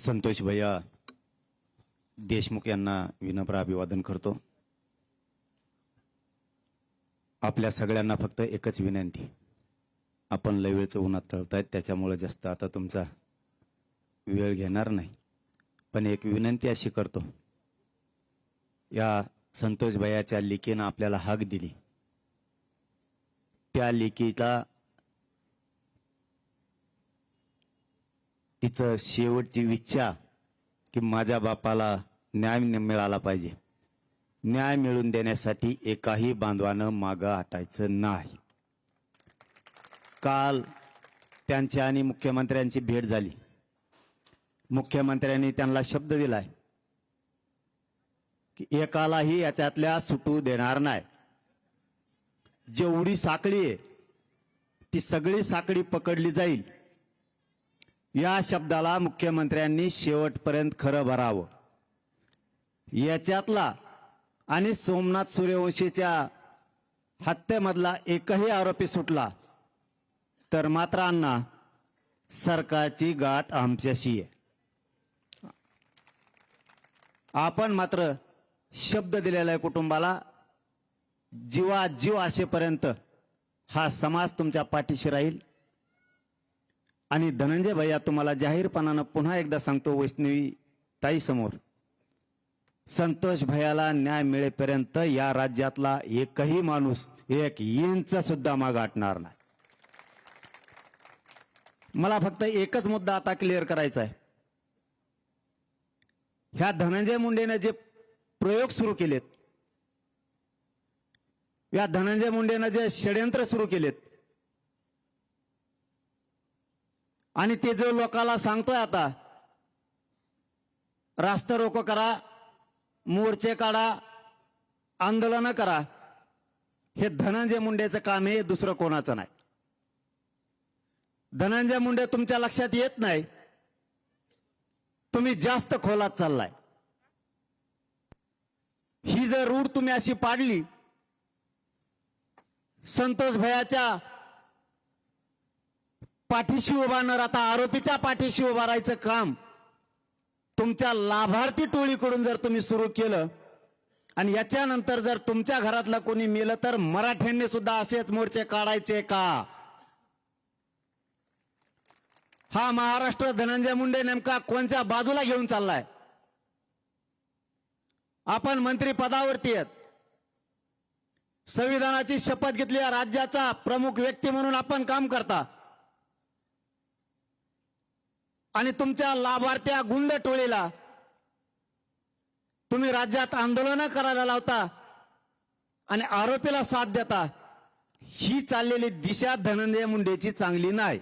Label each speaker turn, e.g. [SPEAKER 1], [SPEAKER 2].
[SPEAKER 1] संतोष भैया देशमुख यांना विनम्र अभिवादन करतो। आपल्या सगळ्यांना फक्त एकच विनंती, आपण लय वेळचं उन्हात तळतायत त्याच्यामुळे जास्त आता तुमचा वेळ घेणार नाही, पण एक विनंती अशी करतो, या संतोष भैयाच्या लेकीनं आपल्याला हाक दिली, त्या लेकीला तिचं शेवटची इच्छा की माझ्या बापाला न्याय मिळाला पाहिजे, न्याय मिळवून देण्यासाठी एकाही बांधवानं मागं हटायचं नाही। काल त्यांची आणि मुख्यमंत्र्यांची भेट झाली, मुख्यमंत्र्यांनी त्यांना शब्द दिलाय की एकालाही याच्यातल्या सुटू देणार नाही, जेवढी साखळी आहे ती सगळी साखळी पकडली जाईल, या शब्दाला मुख्यमंत्र्यांनी शेवटपर्यंत खरं भरावं। याच्यातला आणि सोमनाथ सूर्यवंशीच्या हत्येमधला एकही आरोपी सुटला तर मात्र अण्णा सरकारची गाठ आमच्याशी आहे। आपण मात्र शब्द दिलेला आहे कुटुंबाला, जीवाजीव असेपर्यंत हा समाज तुमच्या पाठीशी राहील। आणि धनंजय भैया तुम्हाला जाहीरपणानं पुन्हा एकदा सांगतो वैष्णवी ताई समोर, संतोष भैयाला न्याय मिळेपर्यंत या राज्यातला एकही माणूस एक इंच सुद्धा मागे हटणार नाही। मला फक्त एकच मुद्दा आता क्लिअर करायचा आहे, ह्या धनंजय मुंडेने जे प्रयोग सुरू केलेत, या धनंजय मुंडेने जे षड्यंत्र सुरू केलेत आणि ते जो लोकाला सांगतोय आता रास्ता रोको करा, मोर्चे काढा, आंदोलन करा, हे धनंजय मुंडेचं काम आहे, दुसरं कोणाचं नाही। धनंजय मुंडे तुमच्या लक्षात येत नाही, तुम्ही जास्त खोलात चाललाय। ही जर रूढ तुम्ही अशी पाडली, संतोष भैयाच्या पाठीशी उभा न राहता आरोपीच्या पाठीशी उभा राहायचं काम तुमच्या लाभार्थी टोळीकडून जर तुम्ही सुरू केलं आणि याच्यानंतर जर तुमच्या घरातलं कोणी मेलं तर मराठ्यांनी सुद्धा असेच मोर्चे काढायचे का? हा महाराष्ट्र धनंजय मुंडे नेमका कोणत्या बाजूला घेऊन चाललाय? आपण मंत्री पदावरती आहेत, संविधानाची शपथ घेतली, राज्याचा प्रमुख व्यक्ती म्हणून आपण काम करता आणि तुमच्या लाभार्थ्या गुंड टोळीला तुम्ही राज्यात आंदोलन करायला लावता आणि आरोपीला साथ देता, ही चाललेली दिशा धनंजय मुंडेची चांगली नाही।